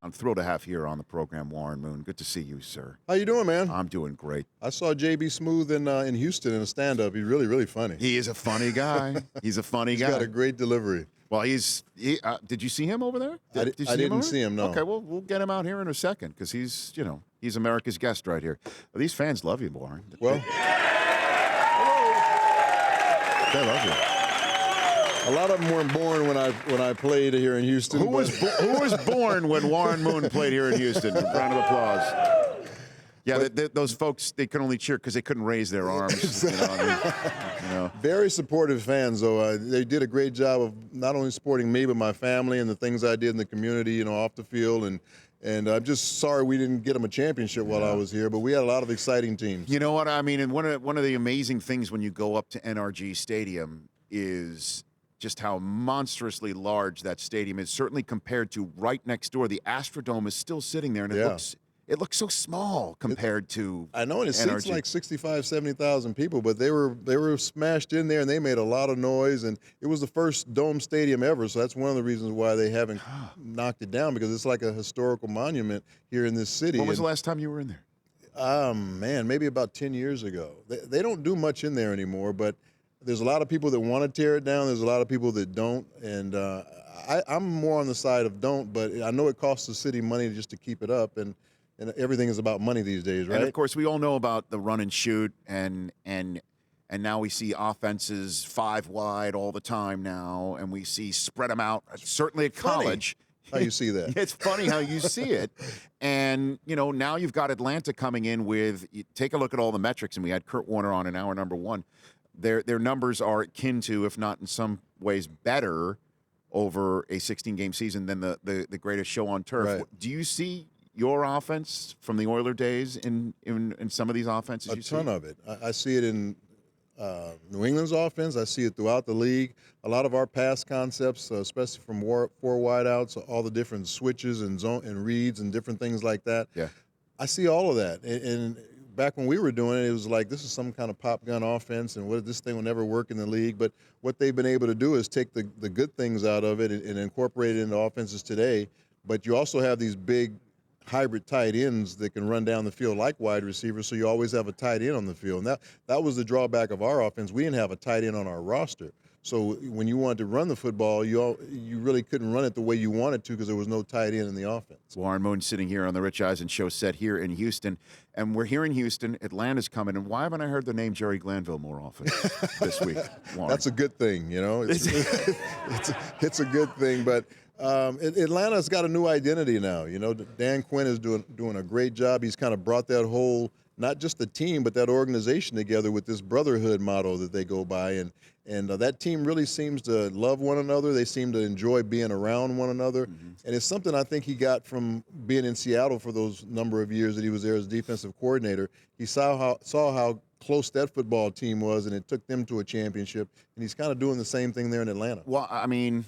I'm thrilled to have here on the program Warren Moon. Good to see you, sir. How you doing, man? I'm doing great. I saw JB Smooth in Houston in a stand-up. He's really, really funny. He is a funny guy. He's a funny guy. He's got a great delivery. Well, did you see him over there? I didn't see him, no. Okay, well, we'll get him out here in a second because he's America's guest right here. Well, these fans love you, Warren. Well, They love you. a lot of them weren't born when I played here in Houston. Who was born when Warren Moon played here in Houston? A round of applause. Yeah, those folks, they could only cheer because they couldn't raise their arms. Very supportive fans, though. They did a great job of not only supporting me, but my family and the things I did in the community, off the field. And I'm just sorry we didn't get them a championship while I was here, but we had a lot of exciting teams. You know what I mean? And one of the amazing things when you go up to NRG Stadium is just how monstrously large that stadium is, certainly compared to right next door. The Astrodome is still sitting there, and it looks so small compared to I know, and it NRG. seats like 65, 70,000 people, but they were smashed in there, and they made a lot of noise, and it was the first dome stadium ever, so that's one of the reasons why they haven't knocked it down, because it's like a historical monument here in this city. When was the last time you were in there? Man, maybe about 10 years ago. They don't do much in there anymore, but there's a lot of people that want to tear it down. There's a lot of people that don't, and I'm more on the side of don't, but I know it costs the city money just to keep it up, and everything is about money these days, right? And of course, we all know about the run and shoot, and now we see offenses 5 wide all the time now, and we see spread them out. Certainly at college. How you see that? It's funny how you see it. And, now you've got Atlanta coming in with, take a look at all the metrics, and we had Kurt Warner on in hour number 1. Their numbers are akin to, if not in some ways better, over a 16-game season than the greatest show on turf. Right. Do you see your offense from the Oiler days in some of these offenses? A ton of it. I see it in New England's offense. I see it throughout the league. A lot of our pass concepts, especially from 4 wideouts, all the different switches and zone and reads and different things like that. Yeah, I see all of that. And back when we were doing it, it was like this is some kind of pop gun offense, and this thing will never work in the league. But what they've been able to do is take the good things out of it and incorporate it into offenses today. But you also have these big hybrid tight ends that can run down the field like wide receivers, so you always have a tight end on the field. And that was the drawback of our offense. We didn't have a tight end on our roster. So when you wanted to run the football, you really couldn't run it the way you wanted to because there was no tight end in the offense. Warren Moon sitting here on the Rich Eisen Show set here in Houston. And we're here in Houston. Atlanta's coming. And why haven't I heard the name Jerry Glanville more often this week, Warren? That's a good thing, It's a good thing. But Atlanta's got a new identity now. Dan Quinn is doing a great job. He's kind of brought that whole, not just the team, but that organization together with this brotherhood motto that they go by. And that team really seems to love one another. They seem to enjoy being around one another. Mm-hmm. And it's something I think he got from being in Seattle for those number of years that he was there as defensive coordinator. He saw how close that football team was, and it took them to a championship. And he's kind of doing the same thing there in Atlanta. Well, I mean,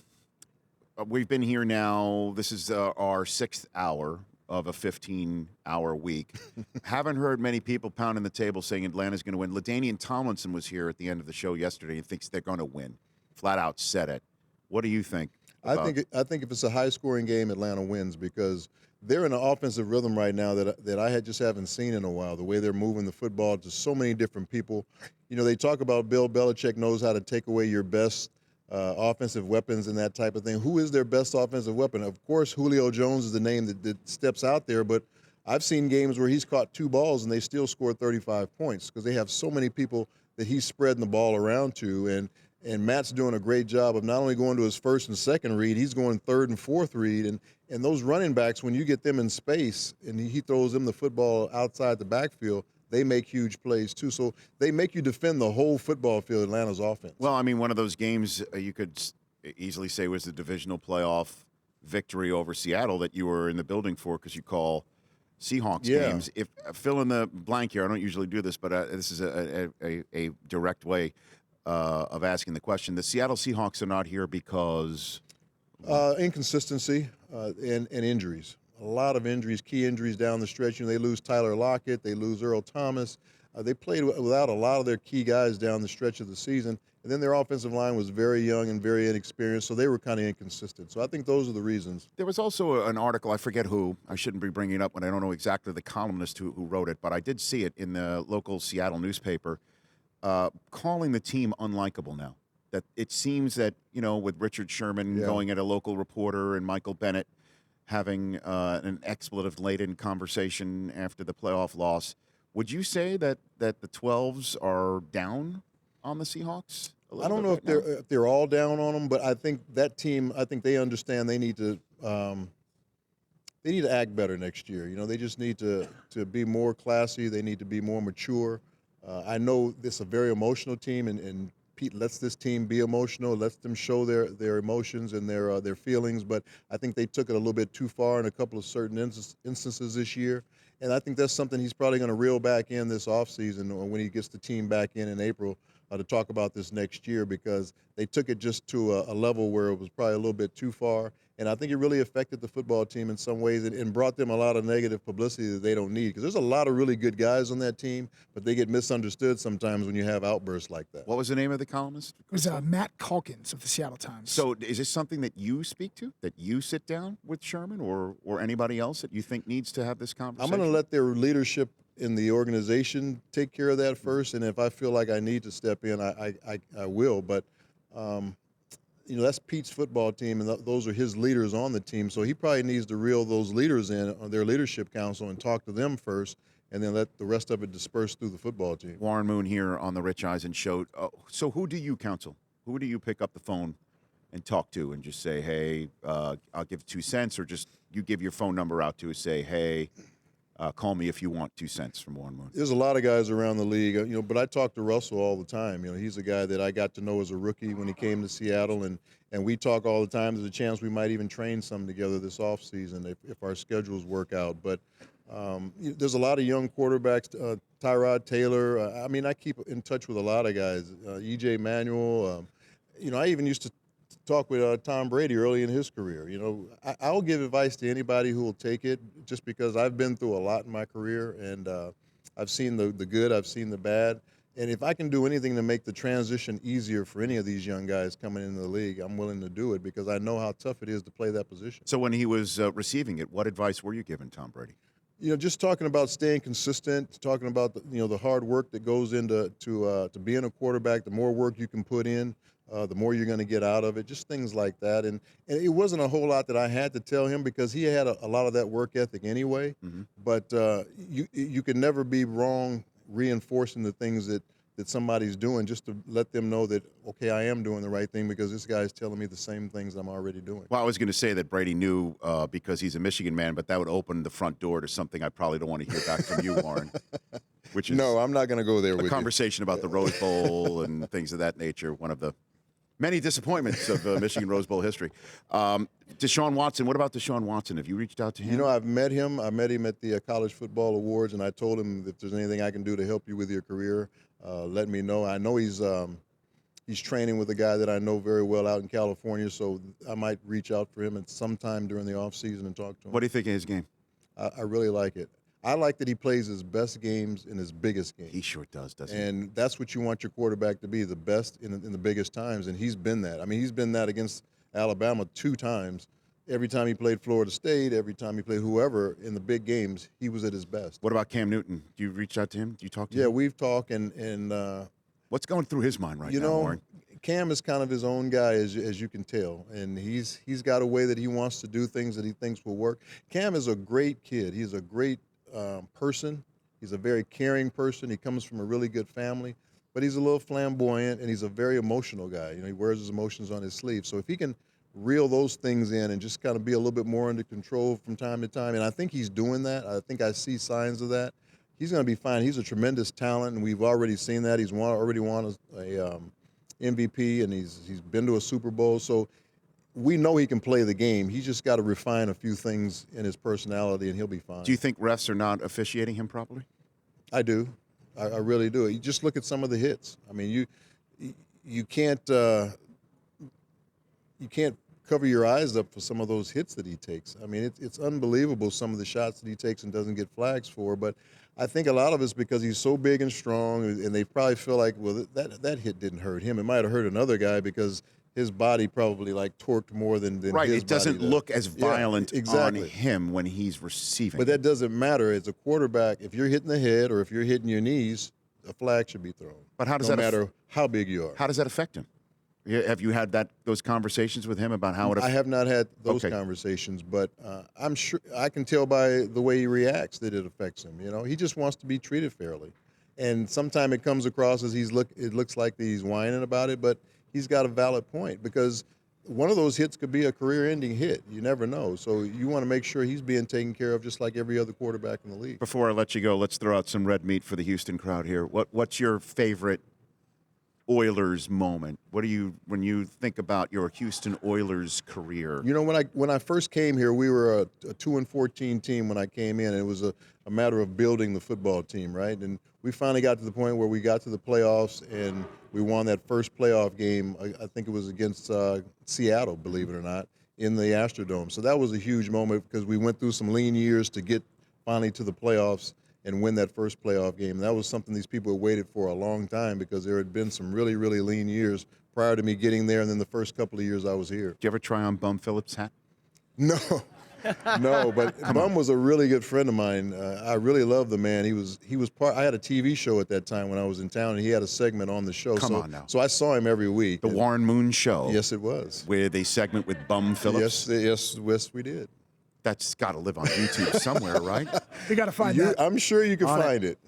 we've been here now. This is our 6th hour of a 15-hour week. Haven't heard many people pounding the table saying Atlanta's going to win. LaDainian Tomlinson was here at the end of the show yesterday and thinks they're going to win. Flat out said it. What do you think? I think if it's a high-scoring game, Atlanta wins because they're in an offensive rhythm right now that I just haven't seen in a while. The way they're moving the football to so many different people. They talk about Bill Belichick knows how to take away your best offensive weapons and that type of thing. Who is their best offensive weapon? Of course, Julio Jones is the name that steps out there, but I've seen games where he's caught 2 balls and they still scored 35 points because they have so many people that he's spreading the ball around to. And Matt's doing a great job of not only going to his first and second read, he's going third and fourth read. And those running backs, when you get them in space and he throws them the football outside the backfield, they make huge plays, too. So they make you defend the whole football field, Atlanta's offense. Well, I mean, one of those games you could easily say was the divisional playoff victory over Seattle that you were in the building for because you call Seahawks games. If fill in the blank here, I don't usually do this, but this is a direct way of asking the question. The Seattle Seahawks are not here because? Inconsistency and injuries. A lot of injuries, key injuries down the stretch. They lose Tyler Lockett. They lose Earl Thomas. They played without a lot of their key guys down the stretch of the season, and then their offensive line was very young and very inexperienced, so they were kind of inconsistent. So I think those are the reasons. There was also an article, I forget who, I shouldn't be bringing it up when I don't know exactly the columnist who wrote it, but I did see it in the local Seattle newspaper, calling the team unlikable now. That it seems that, with Richard Sherman going at a local reporter and Michael Bennett having an expletive-laden conversation after the playoff loss, would you say that the 12s are down on the Seahawks? I don't know if they're all down on them, but I think that team, I think they understand they need to act better next year. They just need to be more classy. They need to be more mature. I know this is a very emotional team, and Pete lets this team be emotional, lets them show their emotions and their feelings, but I think they took it a little bit too far in a couple of certain instances this year. And I think that's something he's probably going to reel back in this offseason when he gets the team back in April to talk about this next year, because they took it just to a level where it was probably a little bit too far. And I think it really affected the football team in some ways and brought them a lot of negative publicity that they don't need, because there's a lot of really good guys on that team, but they get misunderstood sometimes when you have outbursts like that. What was the name of the columnist? It was Matt Calkins of the Seattle Times. So is this something that you speak to, that you sit down with Sherman or anybody else that you think needs to have this conversation? I'm going to let their leadership in the organization take care of that first, and if I feel like I need to step in, I will. But that's Pete's football team, and those are his leaders on the team. So he probably needs to reel those leaders in on their leadership council and talk to them first, and then let the rest of it disperse through the football team. Warren Moon here on the Rich Eisen Show. So who do you counsel? Who do you pick up the phone and talk to and just say, hey, I'll give 2 cents, or just you give your phone number out to say, hey, call me if you want 2 cents from Warren Moon? There's a lot of guys around the league, but I talk to Russell all the time. He's a guy that I got to know as a rookie when he came to Seattle, and we talk all the time. There's a chance we might even train some together this offseason if our schedules work out. But there's a lot of young quarterbacks, Tyrod Taylor. I keep in touch with a lot of guys, E.J. Manuel. I even used to talk with Tom Brady early in his career. I'll give advice to anybody who will take it, just because I've been through a lot in my career, and I've seen the good, I've seen the bad. And if I can do anything to make the transition easier for any of these young guys coming into the league, I'm willing to do it, because I know how tough it is to play that position. So when he was receiving it, what advice were you giving Tom Brady? Just talking about staying consistent, talking about the hard work that goes into to being a quarterback. The more work you can put in, the more you're going to get out of it. Just things like that. And it wasn't a whole lot that I had to tell him, because he had a lot of that work ethic anyway. Mm-hmm. But you can never be wrong reinforcing the things that somebody's doing, just to let them know that, okay, I am doing the right thing, because this guy's telling me the same things I'm already doing. Well, I was going to say that Brady knew because he's a Michigan man, but that would open the front door to something I probably don't want to hear back from you, Warren. Which is no, I'm not going to go there with a conversation about the Rose Bowl and things of that nature, one of the many disappointments of Michigan Rose Bowl history. Deshaun Watson, what about Deshaun Watson? Have you reached out to him? I've met him. I met him at the College Football Awards, and I told him, if there's anything I can do to help you with your career, let me know. I know he's training with a guy that I know very well out in California, so I might reach out for him at some time during the offseason and talk to him. What do you think of his game? I really like it. I like that he plays his best games in his biggest games. He sure does, doesn't he? And that's what you want your quarterback to be, the best in the biggest times, and he's been that. He's been that against Alabama 2 times. Every time he played Florida State, every time he played whoever in the big games, he was at his best. What about Cam Newton? Do you reach out to him? Do you talk to him? Yeah, we've talked, and what's going through his mind right now, Warren? Cam is kind of his own guy, as you can tell, and he's got a way that he wants to do things that he thinks will work. Cam is a great kid. He's a great person. He's a very caring person. He comes from a really good family, but he's a little flamboyant, and he's a very emotional guy. He wears his emotions on his sleeve. So if he can reel those things in and just kind of be a little bit more under control from time to time, and I think he's doing that. I think I see signs of that. He's going to be fine. He's a tremendous talent, and we've already seen that. He's already won a MVP, and he's been to a Super Bowl. So we know he can play the game. He's just got to refine a few things in his personality, and he'll be fine. Do you think refs are not officiating him properly? I do. I really do. You just look at some of the hits. You can't cover your eyes up for some of those hits that he takes. I mean, it's unbelievable some of the shots that he takes and doesn't get flags for. But I think a lot of it's because he's so big and strong, and they probably feel like, well, that hit didn't hurt him. It might have hurt another guy because his body probably like torqued more than right. his It doesn't body does. look as violent exactly. on him when he's receiving. But that doesn't matter. As a quarterback, if you're hitting the head or if you're hitting your knees, a flag should be thrown. But how does no that matter how big you are? How does that affect him? Have you had those conversations with him about how it? I have not had those conversations, but I'm sure I can tell by the way he reacts that it affects him. You know, he just wants to be treated fairly, and sometimes it comes across as it looks like he's whining about it, but he's got a valid point because one of those hits could be a career-ending hit. You never know, so you want to make sure he's being taken care of just like every other quarterback in the league. Before I let you go, let's throw out some red meat for the Houston crowd here. What's your favorite Oilers moment? What do you, when you think about your Houston Oilers career? You know, when I first came here, we were a 2-14 team when I came in. And it was a matter of building the football team, right? And we finally got to the point where we got to the playoffs and we won that first playoff game. I think it was against Seattle, believe it or not, in the Astrodome. So that was a huge moment because we went through some lean years to get finally to the playoffs and win that first playoff game. And that was something these people had waited for a long time because there had been some really, really lean years prior to me getting there and then the first couple of years I was here. Did you ever try on Bum Phillips' hat? No. No, but Bum was a really good friend of mine. I really loved the man. He was part. I had a TV show at that time when I was in town, and he had a segment on the show. Come on now. So I saw him every week. The Warren Moon Show. Yes, it was. With a segment with Bum Phillips. Yes, we did. That's got to live on YouTube somewhere, right? We got to find that. I'm sure you can find it.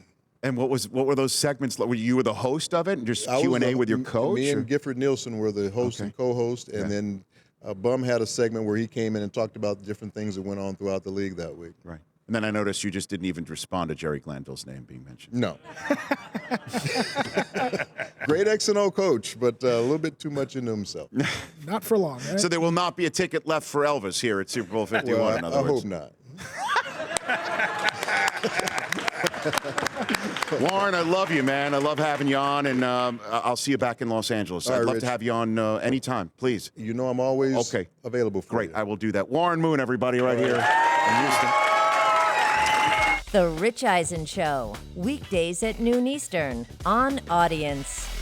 And what were those segments like? Were you the host of it and just Q&A with your coach? Me and Gifford Nielsen were the host and co-host, and then Bum had a segment where he came in and talked about the different things that went on throughout the league that week. Right. And then I noticed you just didn't even respond to Jerry Glanville's name being mentioned. No. Great X&O coach, but a little bit too much into himself. Not for long. Right? So there will not be a ticket left for Elvis here at Super Bowl 51, Well, in other I words. hope not. Warren, I love you, man. I love having you on, and I'll see you back in Los Angeles. All right, I'd love Rich. to have you on anytime, please. You know I'm always available for you. Great, I will do that. Warren Moon, everybody, right here in Houston. The Rich Eisen Show, weekdays at noon Eastern on Audience.